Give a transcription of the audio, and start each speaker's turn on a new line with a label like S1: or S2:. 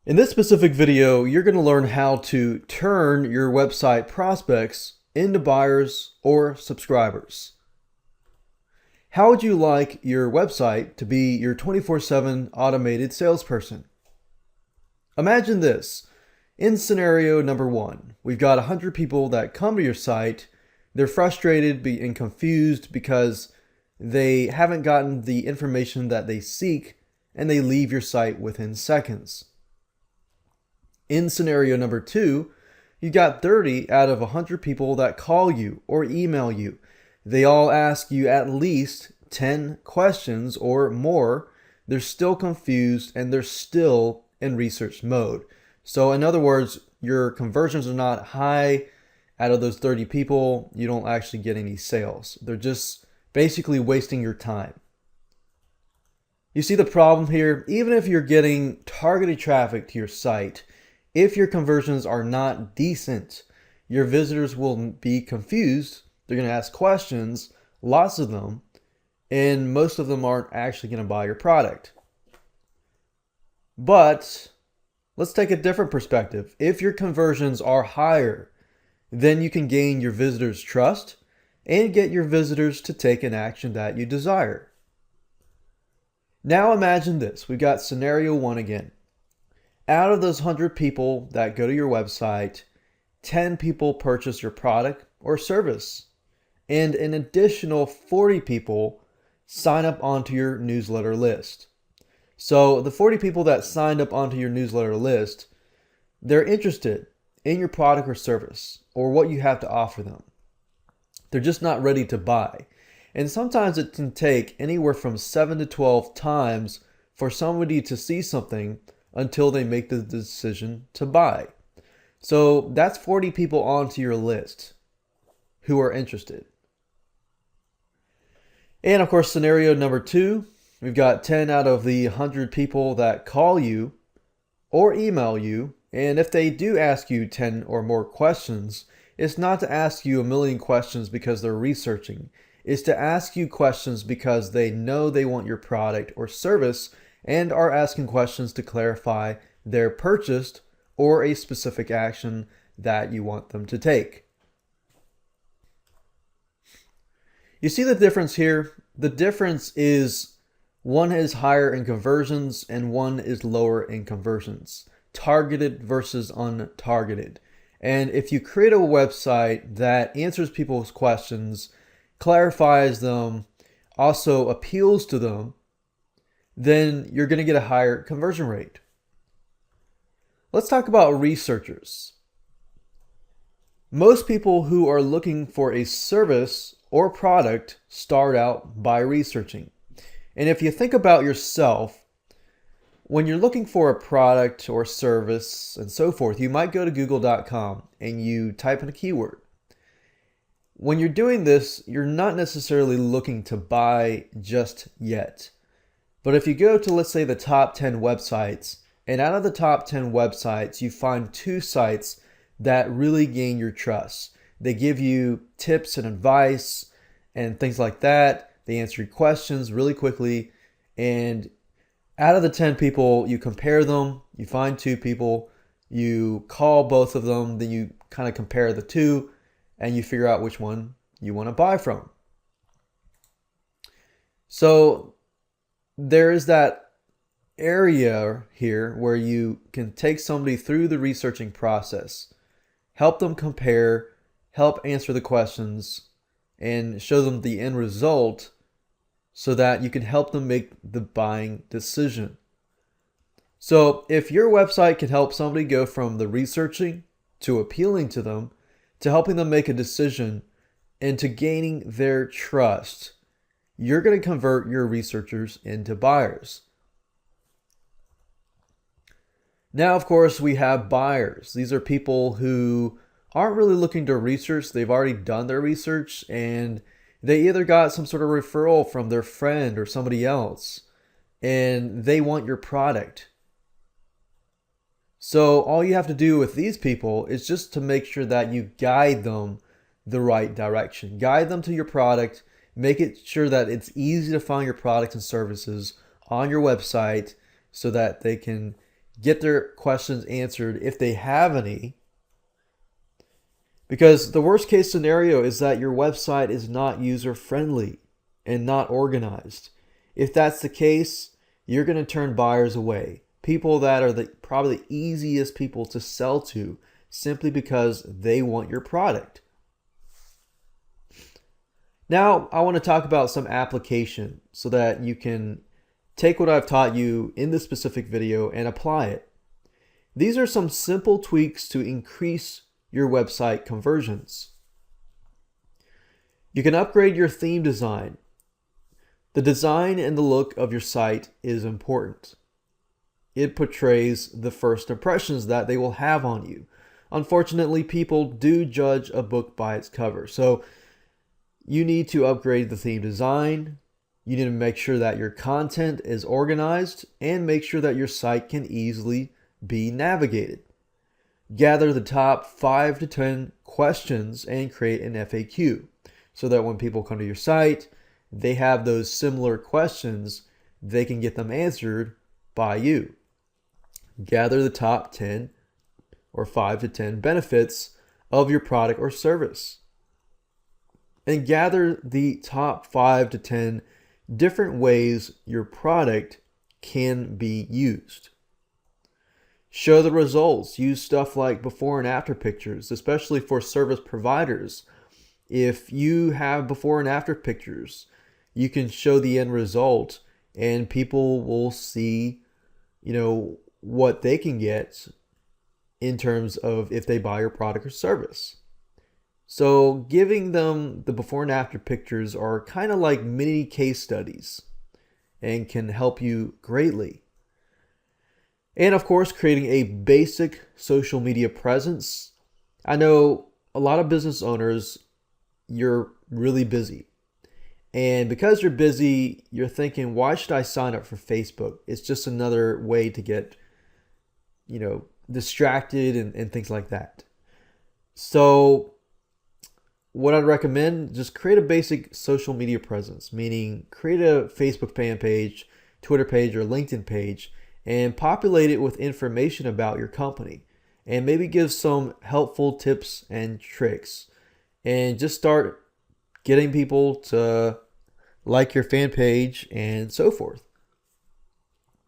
S1: In this specific video, you're going to learn how to turn your website prospects into buyers or subscribers. How would you like your website to be your 24/7 automated salesperson? Imagine this. In scenario number one, we've got 100 people that come to your site. They're frustrated and confused because they haven't gotten the information that they seek, and they leave your site within seconds. In scenario number two, you got 30 out of 100 people that call you or email you. They all ask you at least 10 questions or more. They're still confused and they're still in research mode. So in other words, your conversions are not high. Out of those 30 people, you don't actually get any sales. They're just basically wasting your time. You see the problem here? Even if you're getting targeted traffic to your site, if your conversions are not decent, your visitors will be confused. They're going to ask questions, lots of them, and most of them aren't actually going to buy your product. But let's take a different perspective. If your conversions are higher, then you can gain your visitors' trust and get your visitors to take an action that you desire. Now imagine this. We've got scenario one again. Out of those 100 people that go to your website, 10 people purchase your product or service, and an additional 40 people sign up onto your newsletter list. So the 40 people that signed up onto your newsletter list, they're interested in your product or service or what you have to offer them. They're just not ready to buy. And sometimes it can take anywhere from 7 to 12 times for somebody to see something until they make the decision to buy. So that's 40 people onto your list who are interested. And of course, scenario number two, we've got 10 out of the 100 people that call you or email you. And if they do ask you 10 or more questions, it's not to ask you a million questions because they're researching. It's to ask you questions because they know they want your product or service and are asking questions to clarify their purchase or a specific action that you want them to take. You see the difference here? The difference is one is higher in conversions and one is lower in conversions. Targeted versus untargeted. And if you create a website that answers people's questions, clarifies them, also appeals to them, then you're going to get a higher conversion rate. Let's talk about researchers. Most people who are looking for a service or product start out by researching. And if you think about yourself, when you're looking for a product or service and so forth, you might go to google.com and you type in a keyword. When you're doing this, you're not necessarily looking to buy just yet. But if you go to, let's say, the top 10 websites, and out of the top 10 websites, you find two sites that really gain your trust. They give you tips and advice and things like that. They answer your questions really quickly. And out of the 10 people, you compare them, you find two people, you call both of them, then you kind of compare the two, and you figure out which one you want to buy from. So there is that area here where you can take somebody through the researching process, help them compare, help answer the questions, and show them the end result so that you can help them make the buying decision. So if your website can help somebody go from the researching to appealing to them, to helping them make a decision, and to gaining their trust, you're going to convert your researchers into buyers. Now, of course, we have buyers. These are people who aren't really looking to research. They've already done their research and they either got some sort of referral from their friend or somebody else and they want your product. So all you have to do with these people is just to make sure that you guide them the right direction. Guide them to your product. Make it sure that it's easy to find your products and services on your website so that they can get their questions answered if they have any. Because the worst case scenario is that your website is not user friendly and not organized. If that's the case, you're going to turn buyers away. People that are probably the easiest people to sell to simply because they want your product. Now, I want to talk about some application so that you can take what I've taught you in this specific video and apply it. These are some simple tweaks to increase your website conversions. You can upgrade your theme design. The design and the look of your site is important. It portrays the first impressions that they will have on you. Unfortunately, people do judge a book by its cover. So you need to upgrade the theme design. You need to make sure that your content is organized and make sure that your site can easily be navigated. Gather the top 5 to 10 questions and create an FAQ so that when people come to your site, they have those similar questions, they can get them answered by you. Gather the top 10 or 5 to 10 benefits of your product or service. And gather the top 5 to 10 different ways your product can be used. Show the results. Use stuff like before and after pictures, especially for service providers. If you have before and after pictures, you can show the end result and people will see, what they can get in terms of if they buy your product or service. So giving them the before and after pictures are kind of like mini case studies and can help you greatly. And of course, creating a basic social media presence. I know a lot of business owners, you're really busy. And because you're busy, you're thinking, why should I sign up for Facebook? It's just another way to get, distracted and things like that. So what I'd recommend, just create a basic social media presence, meaning create a Facebook fan page, Twitter page, or LinkedIn page, and populate it with information about your company. And maybe give some helpful tips and tricks. And just start getting people to like your fan page and so forth.